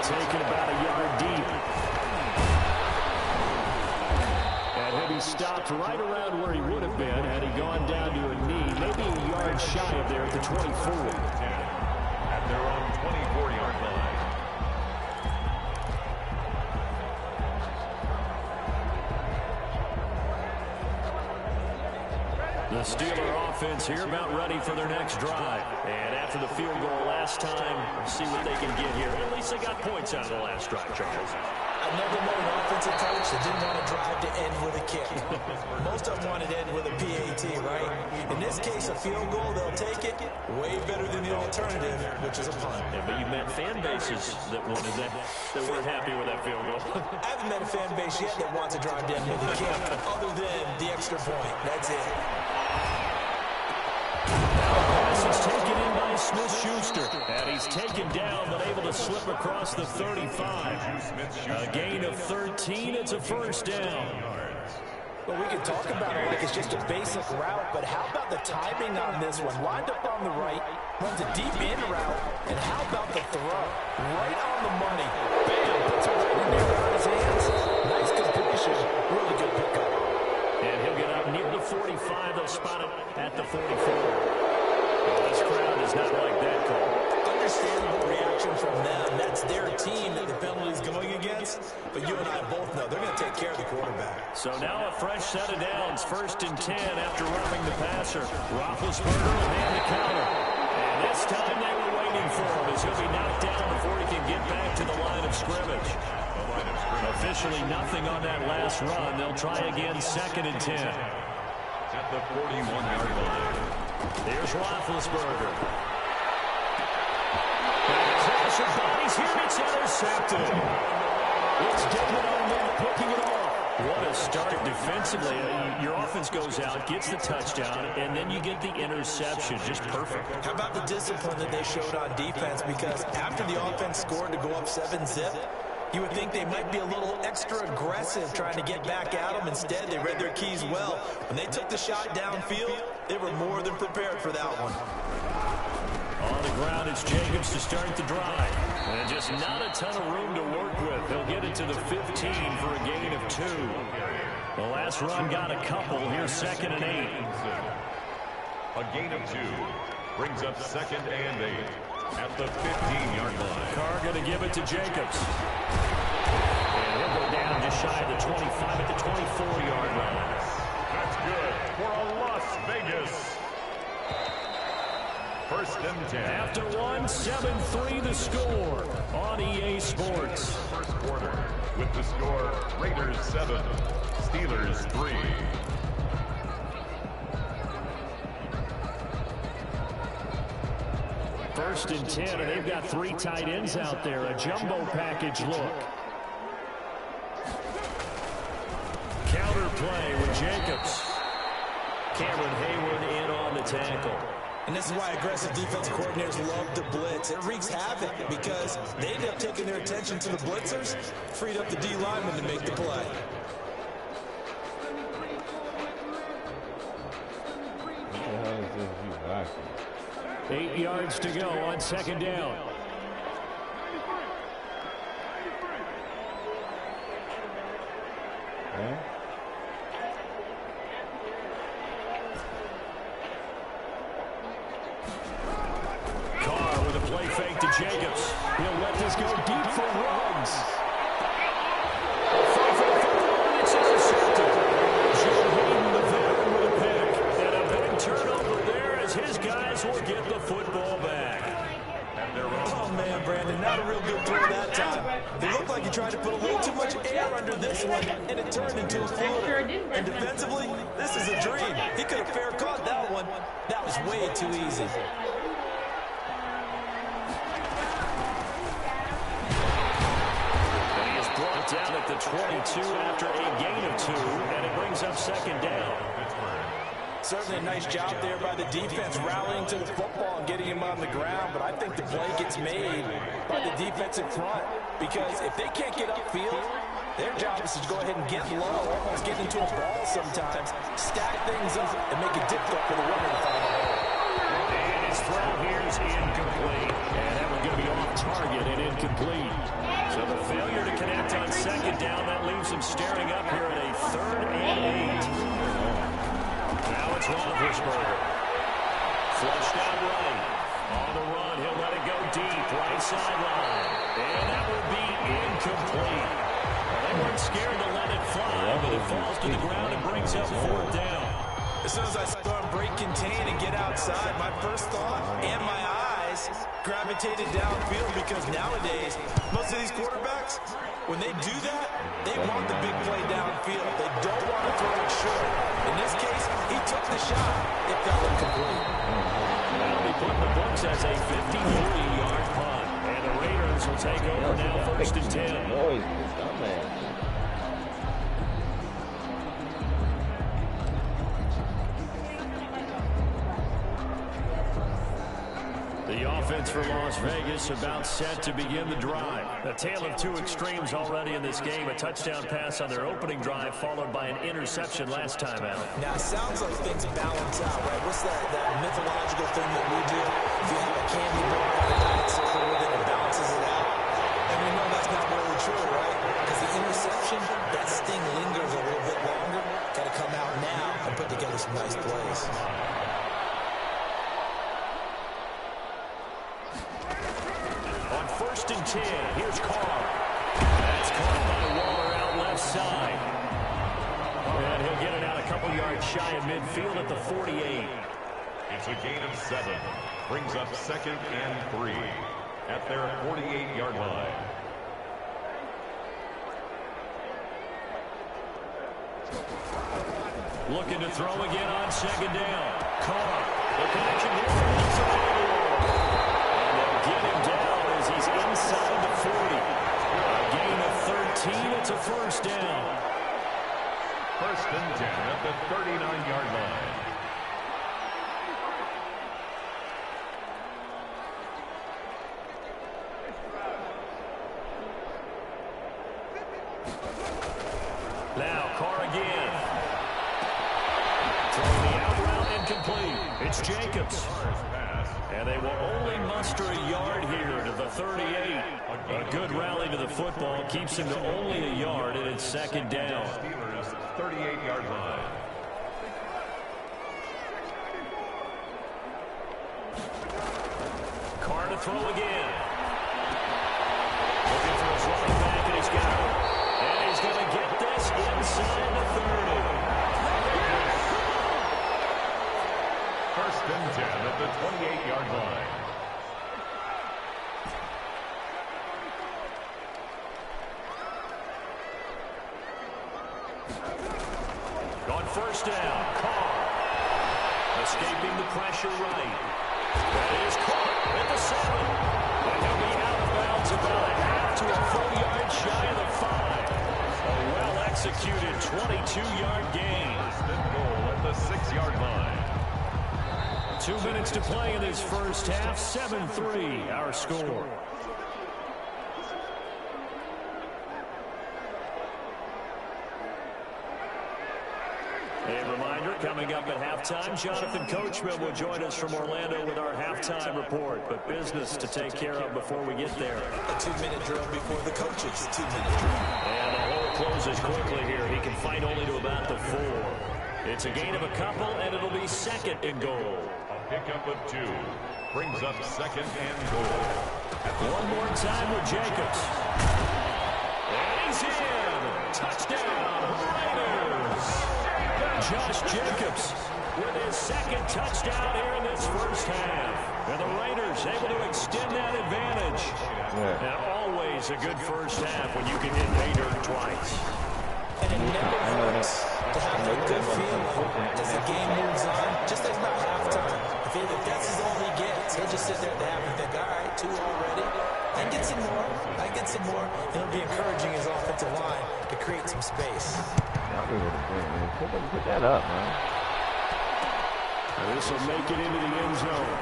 taken about a yard deep. And he'll be stopped right around where he would have been had he gone down to a knee, maybe a yard shy of there at the 24. At their own 24-yard line. The Steeler offense here about ready for their next drive. And after the field goal last time, we'll see what they can get here. At least they got points out of the last drive, Charles. I've never known an offensive coach that didn't want to drive to end with a kick. Most of them wanted to end with a PAT, right? In this case, a field goal, they'll take it. Way better than the alternative, which is a punt. Yeah, but you met fan bases that wanted that weren't happy with that field goal. I haven't met a fan base yet that wants to drive to end with a kick, other than the extra point. That's it. Pass is taken in by Smith-Schuster. And he's taken down, but able to slip across the 35. A gain of 13. It's a first down. Well, we can talk about it like it's just a basic route, but how about the timing on this one? Lined up on the right, runs a deep in route, and how about the throw? Right on the money. Bam! Puts it right in there on his hands. Nice completion. Really good pickup. And he'll get up near the 45. They'll spot it at the 44. This crowd is not like that call. Understandable reaction from them. That's their team that the penalty is going against. But you and I both know they're going to take care of the quarterback. So now a fresh set of downs. 1st and 10 after roughing the passer. Roethlisberger will hand the counter. And this time they were waiting for him as he'll be knocked down before he can get back to the line of scrimmage. Officially nothing on that last run. They'll try again 2nd and 10. At the 41-yard line. Here's Roethlisberger. Crash of bodies here. It's intercepted. It's David Arnett picking it off. What a start defensively. Your offense goes out, gets the touchdown, and then you get the interception. Just perfect. How about the discipline that they showed on defense? Because after the offense scored to go up 7-zip, you would think they might be a little extra aggressive trying to get back at them. Instead, they read their keys well. When they took the shot downfield, they were more than prepared for that one. On the ground, it's Jacobs to start the drive. And just not a ton of room to work with. He'll get it to the 15 for a gain of 2. The last run got a couple. Here's 2nd and 8. A gain of 2 brings up 2nd and 8 at the 15-yard line. Carr going to give it to Jacobs. And he'll go down just shy of the 25 at the 24-yard line. That's good for a Las Vegas 1st and 10. After one, 7-3 the score on EA Sports. First quarter with the score Raiders 7, Steelers 3. First and 10, and they've got 3 tight ends out there. A jumbo package look. Counter play with Jacobs. Cameron Hayward in on the tackle. And this is why aggressive defensive coordinators love to blitz. It wreaks havoc because they end up taking their attention to the blitzers, freed up the D lineman to make the play. What 8 yards to go on 2nd down. Carr with a play fake to Jacobs. He'll let this go deep for runs. It's intercepted. Joe Hayden, the veteran, with a pick. And a big turnover there as his guys will get the football back. Oh, man, Brandon, not a real good throw that time. It looked like he tried to put a little too much air under this one, and it turned into a floater. And defensively, this is a dream. He could have fair caught that one. That was way too easy. And he is brought down at the 22 after a gain of 2, and it brings up 2nd down. Certainly a nice job there by the defense rallying to the football and getting him on the ground, but I think the play gets made by the defensive front because if they can't get upfield, their job is to go ahead and get low, almost get into a ball sometimes, stack things up, and make it difficult for the runner to find a hole. And his throw here is incomplete, and that one going to be off target and incomplete. So the failure to connect on second down, that leaves him staring up here at a 3rd and 8. Now it's Roethlisberger. Flushed out right. On the run, he'll let it go deep, right sideline. And that will be incomplete. Well, they weren't scared to let it fly, but it falls to the ground and brings up 4th down. As soon as I saw him break contain and get outside, my first thought and my eyes gravitated downfield, because nowadays, most of these quarterbacks, when they do that, they want the big play downfield. They don't want to throw it short. In this case, he took the shot. It fell incomplete. That'll be put in the books as a 53-yard punt. And the Raiders will take over now, 1st and 10. The offense for Las Vegas about set to begin the drive. A tale of two extremes already in this game. A touchdown pass on their opening drive, followed by an interception last time out. Now, it sounds like things balance out, right? What's that mythological thing that we do? If you have a candy bar and a diet soda with it, it balances it out. And we know that's not really true, right? Because the interception, that sting lingers a little bit longer. Got to come out now and put together some nice plays. On 1st and 10, here's Carr. That's caught by Waller out left side. And he'll get it out a couple yards shy of midfield at the 48. It's a gain of 7. Brings up 2nd and 3 at their 48-yard line. Looking to throw again on 2nd down. Carr, the connection here. And they'll get him down as he's inside the 40. A gain of 13. It's a 1st down. 1st and 10 at the 39-yard line. Now Carr again. Throwing the out route incomplete. It's Jacobs. And they will only muster a yard here to the 38. A good rally to the football keeps him to only a yard, and it's 2nd down. Steelers 38-yard line. Carr to throw again. Looking for his running back, and he's got it. And he's going to get this inside the 30. 1st and 10 at the 28-yard line. On 1st down, Carr. Escaping the pressure right. That is Carr at the 7. And he'll be out of bounds about a half to a full yard shy of the 5. A well-executed 22-yard gain. Goal at the 6-yard line. 2 minutes to play in this first half. 7-3, our score. A reminder, coming up at halftime, Jonathan Coachman will join us from Orlando with our halftime report. But business to take care of before we get there. A 2-minute drill before the coaches. 2-minute drill. And the hole closes quickly here. He can fight only to about the 4. It's a gain of a couple, and it'll be 2nd and goal. A pickup of 2 brings up 2nd and goal. One more time with Jacobs. And he's in. Touchdown, Raiders. Josh Jacobs with his 2nd touchdown here in this first half. And the Raiders able to extend that advantage. And always a good first half when you can hit pay dirt twice. And it never hurts to have that good feeling as the game moves on, just like about halftime. If that's all he gets, he'll just sit there at the half and think, all right, 2 already. I get some more. I get some more. And it'll be encouraging his offensive line to create some space. Put that up, man. This will make it into the end zone.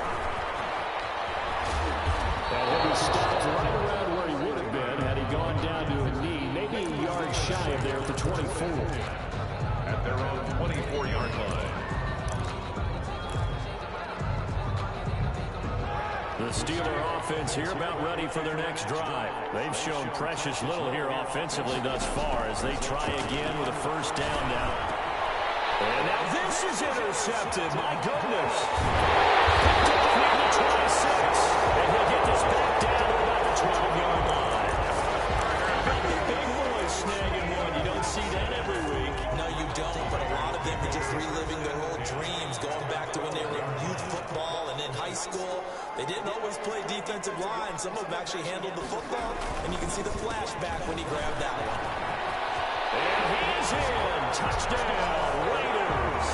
And he'll be stopped right around where he would have been had he gone down to a knee, maybe a yard shy of there at the 24. At their own 24-yard line. The Steeler offense here about ready for their next drive. They've shown precious little here offensively thus far as they try again with a first down now. And now this is intercepted. My goodness. Picked up near the 26. And he'll get this back down to about the 12-yard line. The big boys snagging one. You don't see that every week. No, you don't, but a lot of them are just reliving their old dreams, going back to when they were in youth football and in high school. They didn't always play defensive line. Some of them actually handled the football, and you can see the flashback when he grabbed that one. And he is in. Touchdown, Raiders.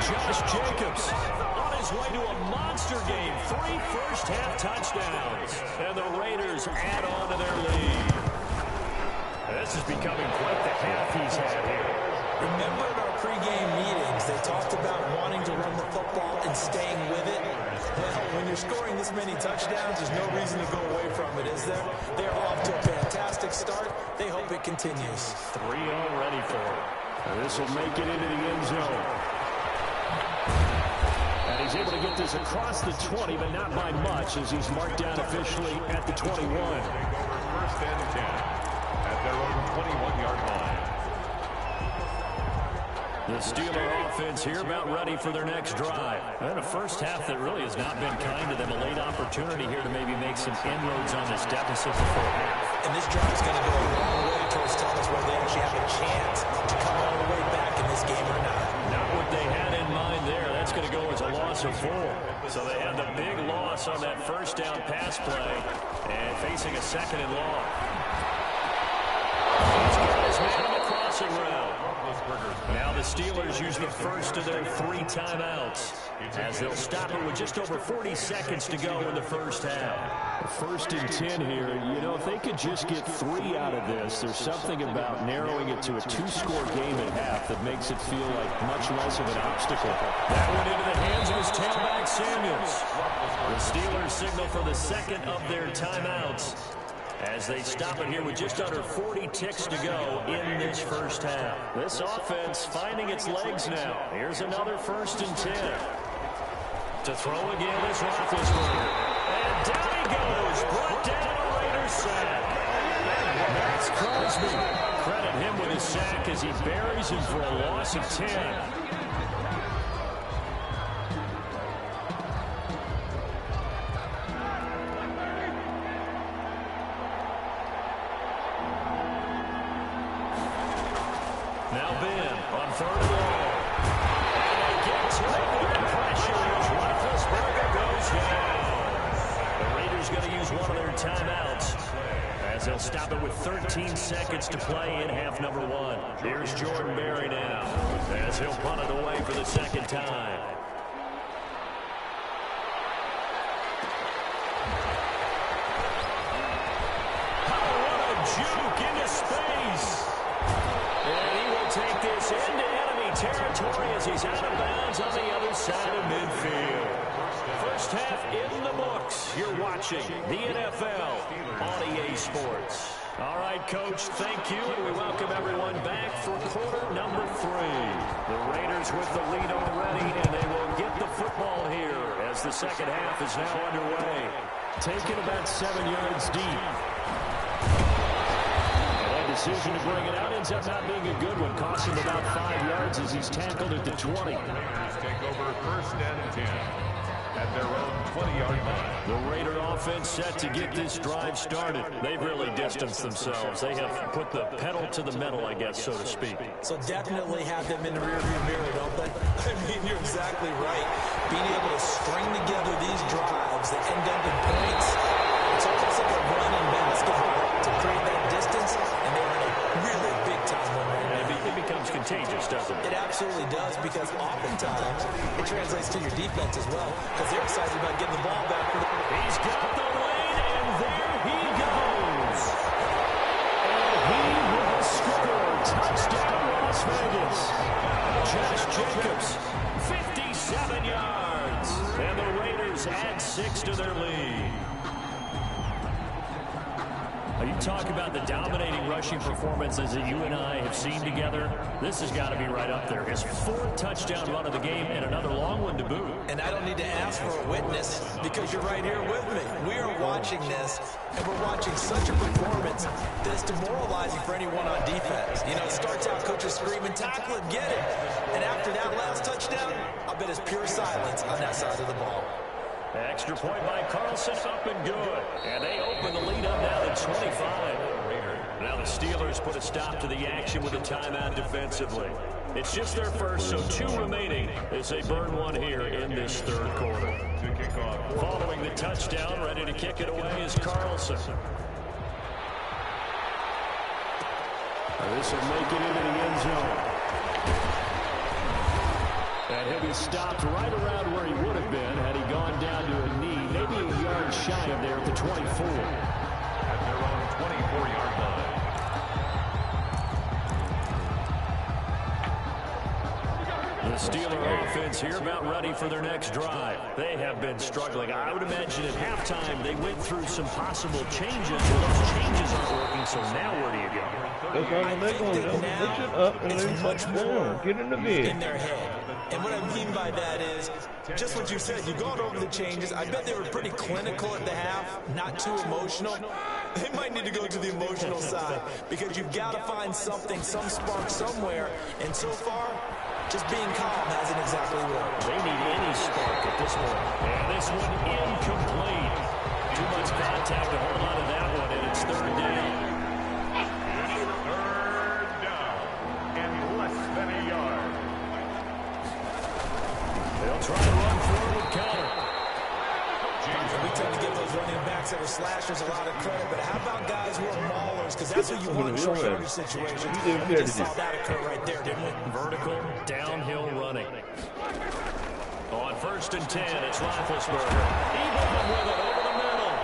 Josh Jacobs on his way to a monster game. 3 first-half touchdowns. And the Raiders add on to their lead. This is becoming quite the half he's had here. Remember in our pregame meetings, they talked about wanting to run the football and staying with it? Well, when you're scoring this many touchdowns, there's no reason to go away from it, is there? They're off to a fantastic start. They hope it continues. 3 already for him. This will make it into the end zone. And he's able to get this across the 20, but not by much as he's marked down officially at the 21. They go over first and 10 at their own 21-yard line. The Steeler offense here about ready for their next drive. And a first half that really has not been kind to them. A late opportunity here to maybe make some inroads on this deficit before half. And this drive is going to go a long way towards telling us whether they actually have a chance to come all the way back in this game or not. Not what they had in mind there. That's going to go as a loss of 4. So they had the big loss on that first down pass play and facing a second and long. He's got his man on the crossing route. Now the Steelers use the first of their 3 timeouts as they'll stop it with just over 40 seconds to go in the first half. First and 10 here. You know, if they could just get 3 out of this, there's something about narrowing it to a 2-score game at half that makes it feel like much less of an obstacle. That went into the hands of his tailback, Samuels. The Steelers signal for the second of their timeouts as they stop it here with just under 40 ticks to go in this first half. This offense finding its legs now. Here's another first and 10. To throw again is Roethlisberger. And down he goes. Brought down a Raiders sack. That's Crosby. Credit him with his sack as he buries him for a loss of 10. Now Ben on 3rd and long. And they get to it with the pressure as Roethlisberger goes down. The Raiders going to use one of their timeouts as they'll stop it with 13 seconds to play in half number 1. Here's Jordan Berry now as he'll punt it away for the second time. Oh, what a juke into space. And he will take this into enemy territory as he's out of bounds on the other side of midfield. First half in the books. You're watching the NFL on EA Sports. All right, Coach, thank you, and we welcome everyone back for quarter number 3. The Raiders with the lead already, and they will get the football here as the second half is now underway. Taken about 7 yards deep. Decision to bring it out ends up not being a good one. Costs him about 5 yards as he's tackled at the 20. Raiders take over first and 10 at their own 20-yard line. The Raider offense set to get this drive started. They've really distanced themselves. They have put the pedal to the metal, I guess, so to speak. So definitely have them in the rearview mirror, don't they? I mean, you're exactly right. Being able to string together these drives that end up in points, it's almost like a run in basketball to create that distance, and they're in a really big-time one right now. It becomes contagious, doesn't it? It absolutely does, because oftentimes it translates to your defense as well, because they're excited about getting the ball back. He's got the lane, and there he goes. And he will score. Touchdown, Las Vegas. Josh Jacobs, 57 yards. And the Raiders add 6 to their lead. You talk about the dominating rushing performances that you and I have seen together. This has got to be right up there. His 4th touchdown run of the game and another long one to boot. And I don't need to ask for a witness because you're right here with me. We are watching this, and we're watching such a performance that's demoralizing for anyone on defense. You know, it starts out coaches screaming, tackle it, get it. And after that last touchdown, I bet it's pure silence on that side of the ball. Extra point by Carlson, up and good. And they open the lead up now to 25. Now the Steelers put a stop to the action with a timeout defensively. It's just their first, so 2 remaining as they burn one here in this third quarter. Following the touchdown, ready to kick it away is Carlson. This will make it into the end zone. And he'll be stopped right around where he would have been had he gone down to a knee, maybe a yard shy of there at the 24. At their own 24-yard line. The Steeler offense here about ready for their next drive. They have been struggling. I would imagine at halftime they went through some possible changes. Well, those changes aren't working, so now where do you go? That's all they're going to do. Push it up and then touch down. Get in the bed. In their head. And what I mean by that is, just what you said, you've gone over the changes. I bet they were pretty clinical at the half, not too emotional. They might need to go to the emotional side because you've got to find something, some spark somewhere. And so far, just being calm hasn't exactly worked. They need any spark at this point. And this one incomplete. Too much contact to hold on to that one, and it's third down. Third down and less than a yard. They'll try to run forward counter. We tend to give those running backs that are slashers a lot of credit, but how about guys who are maulers? Because that's what you want in short yardage situations. We just saw that occur right there, didn't we? Vertical, downhill running. On 1st and 10, it's Roethlisberger. Even with it over the middle.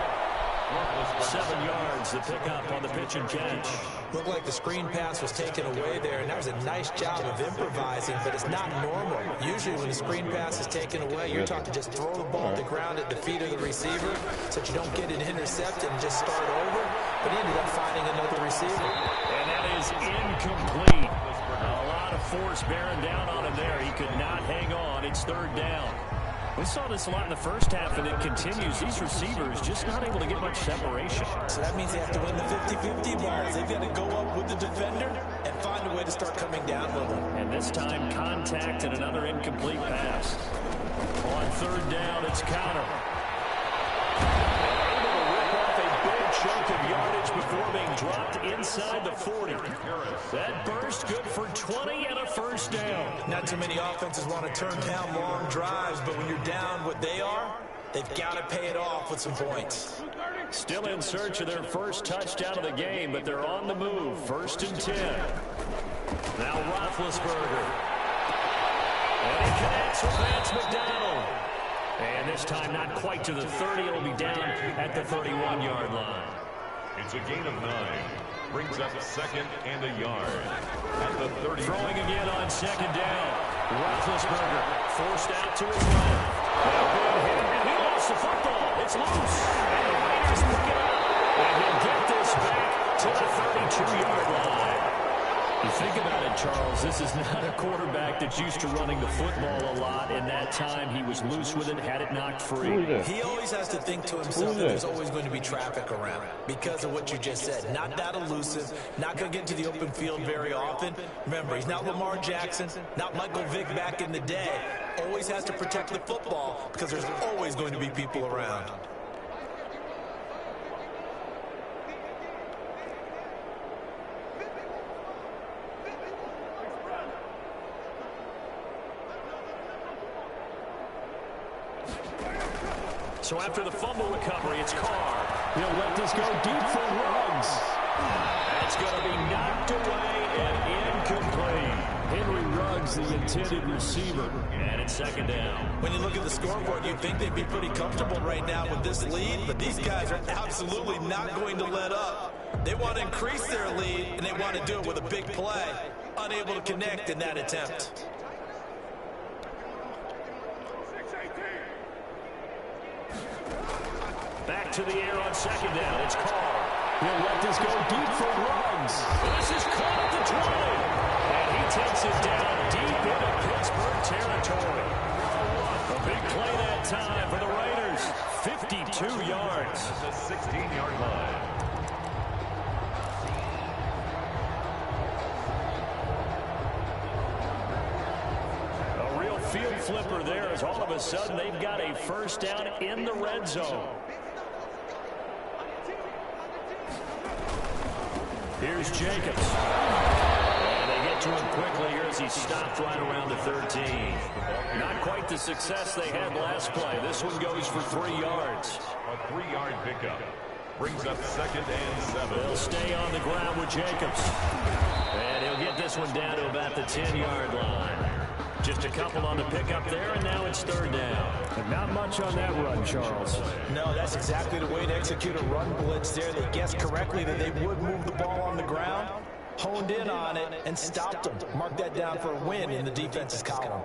7 yards, the pickup on the pitch and catch. Looked like the screen pass was taken away there, and that was a nice job of improvising, but it's not normal. Usually when the screen pass is taken away, you're taught to just throw the ball at the ground at the feet of the receiver so that you don't get it intercepted and just start over, but he ended up finding another receiver. And that is incomplete. A lot of force bearing down on him there. He could not hang on. It's third down. We saw this a lot in the first half, and it continues. These receivers just not able to get much separation. So that means they have to win the 50-50 balls. They've got to go up with the defender and find a way to start coming down with them. And this time, contact and another incomplete pass. On third down, it's counter. Able to rip off a big chunk of yardage before being dropped inside the 40. That burst good for 20 and a first down. Not too many offenses want to turn down long drives, but when you're down what they are, they've got to pay it off with some points. Still in search of their first touchdown of the game, but they're on the move. 1st and 10. Now Roethlisberger. And he connects with Vance McDonald. And this time not quite to the 30. It'll be down at the 31-yard line. It's a gain of 9. Brings up 2nd and a yard. At the 30. Throwing again on 2nd down. Roethlisberger forced out to his left. And he lost the football. It's loose. And the Raiders pick it up. And he'll get this back to the 32-yard line. You think about it, Charles, this is not a quarterback that's used to running the football a lot. In that time, he was loose with it, had it knocked free. He always has to think to himself that there's always going to be traffic around because of what you just said. Not that elusive, not going to get into the open field very often. Remember, he's not Lamar Jackson, not Michael Vick back in the day. Always has to protect the football because there's always going to be people around. So after the fumble recovery, it's Carr. He'll let this go deep for Ruggs. That's going to be knocked away and incomplete. Henry Ruggs, the intended receiver. And it's 2nd down. When you look at the scoreboard, you'd think they'd be pretty comfortable right now with this lead, but these guys are absolutely not going to let up. They want to increase their lead, and they want to do it with a big play. Unable to connect in that attempt. Back to the air on 2nd down. It's Carr. He'll let this go deep for Ruggs. This is caught at the 20. And he takes it down deep into Pittsburgh territory. A big play that time for the Raiders. 52 yards. At the 16-yard line. A real field flipper there as all of a sudden they've got a first down in the red zone. Here's Jacobs. And they get to him quickly here as he stopped right around the 13. Not quite the success they had last play. This one goes for 3 yards. A 3-yard pickup. Brings up 2nd and 7. They'll stay on the ground with Jacobs. And he'll get this one down to about the 10-yard line. Just a couple on the pickup there, and now it's 3rd down. And not much on that run, Charles. No, that's exactly the way to execute a run blitz there. They guessed correctly that they would move the ball on the ground, honed in on it, and stopped them. Mark that down for a win in the defense's column.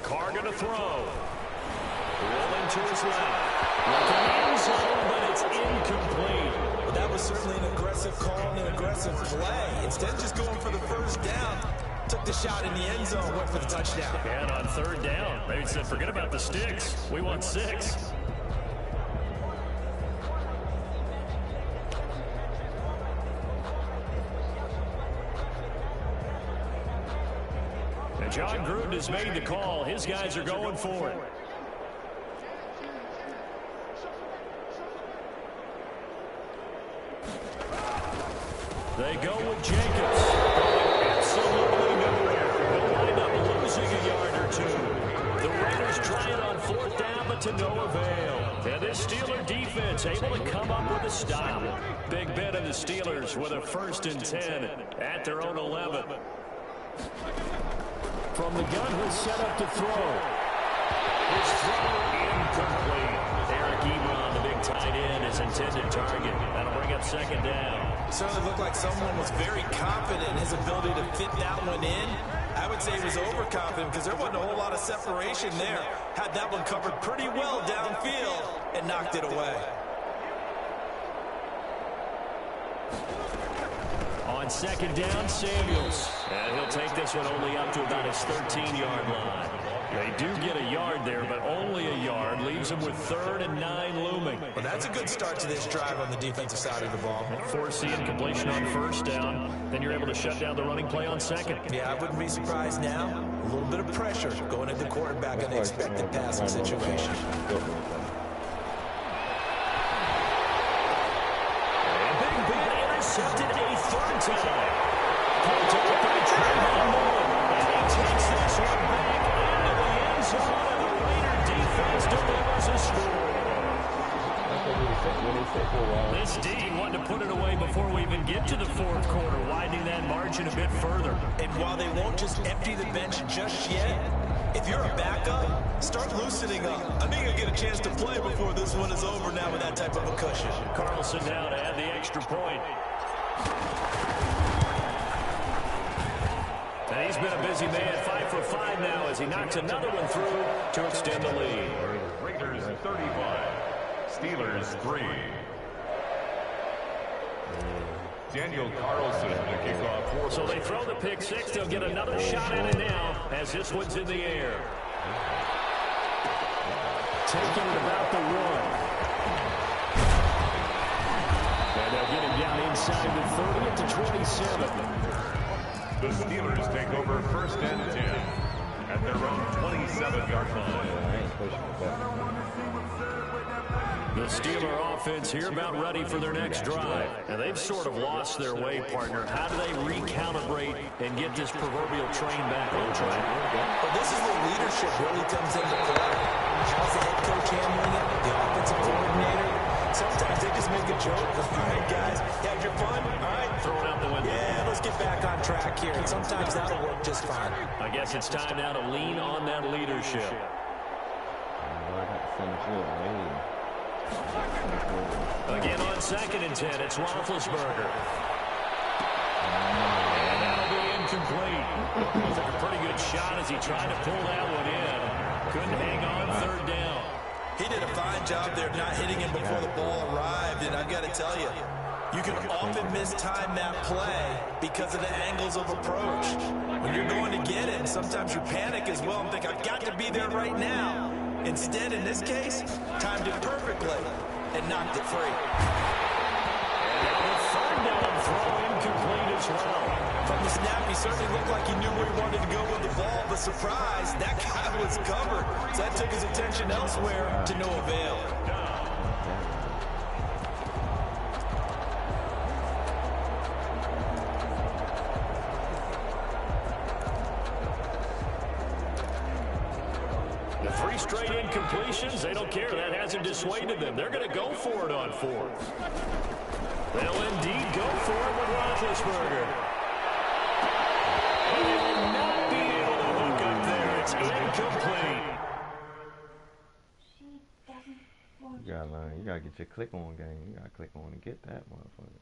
Carr going to throw. Rolling to his left. Looking end zone, but it's incomplete. Well, that was certainly an aggressive call and an aggressive play. Instead of just going for the first down, took the shot in the end zone, went for the touchdown. And on 3rd down, they said, forget about the sticks. We want 6. And John Gruden has made the call. His guys are going for it. They go with Jacobs. Absolutely nowhere. They'll wind up losing a yard or 2. The Raiders try it on 4th down, but to no avail. And this Steeler defense able to come up with a stop. Big Ben and the Steelers with a 1st and 10 at their own 11. From the gun, he'll set up to throw. His throw incomplete. Eric Ebron, the big tight end, is intended target. That'll bring up 2nd down. Certainly looked like someone was very confident in his ability to fit that one in. I would say he was overconfident because there wasn't a whole lot of separation there. Had that one covered pretty well downfield and knocked it away. On 2nd down, Samuels. And he'll take this one only up to about his 13-yard line. They do get a yard there, but only a yard. Leaves them with 3rd and 9 looming. Well, that's a good start to this drive on the defensive side of the ball. Force incompletion on 1st down. Then you're able to shut down the running play on 2nd. Yeah, I wouldn't be surprised now. A little bit of pressure going at the quarterback in the expected passing situation. Big Ben intercepted a 3rd time. Picked up by Trayvon Mullen. And he takes this one back into the end zone, and the Raider defense delivers a score. This D wanted to put it away before we even get to the 4th quarter, widening that margin a bit further. And while they won't just empty the bench just yet, if you're a backup, start loosening up. I think you'll get a chance to play before this one is over now with that type of a cushion. Carlson now to add the extra point. And he's been a busy man, 5 for 5 now as he knocks another one through to extend the lead. Raiders 35, Steelers 3. Daniel Carlson to kick off. So they throw the pick 6. They'll get another shot at it now as this one's in the air. Taking it about the 1. And they'll get him down inside the 30 at the 27. The Steelers take over 1st and 10 at their own 27-yard line. The Steeler offense here about ready for their next drive. And they've sort of lost their way, partner. How do they recalibrate and get this proverbial train back on track? Well, this is where leadership really comes into play. How's the head coach handling it? The offensive coordinator? Sometimes they just make a joke. All right, guys, you had your fun? All right. Throw it out the window. Yeah, let's get back on track here. And sometimes that'll work just fine. I guess it's time now to lean on that leadership. Again on 2nd and 10, it's Roethlisberger. And that'll be incomplete. Took a pretty good shot as he tried to pull that one in. Couldn't hang on 3rd down. He did a fine job there not hitting him before the ball arrived, and I've got to tell you, you can often mistime that play because of the angles of approach. When you're going to get it, sometimes you panic as well and think, I've got to be there right now. Instead, in this case, timed it perfectly and knocked it free. And the third down throw incomplete as well. From the snap, he certainly looked like he knew where he wanted to go with the ball, but surprise, that guy was covered. So that took his attention elsewhere to no avail. The 3 straight incompletions, they don't care. That hasn't dissuaded them. They're going to go for it on 4th. They'll indeed go for it with Roethlisberger. He will not be able to hook up there. It's incomplete. You gotta learn. You gotta get your click on game. You gotta click on and get that motherfucker.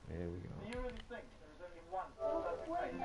There we go. Do you really think there's only one perfect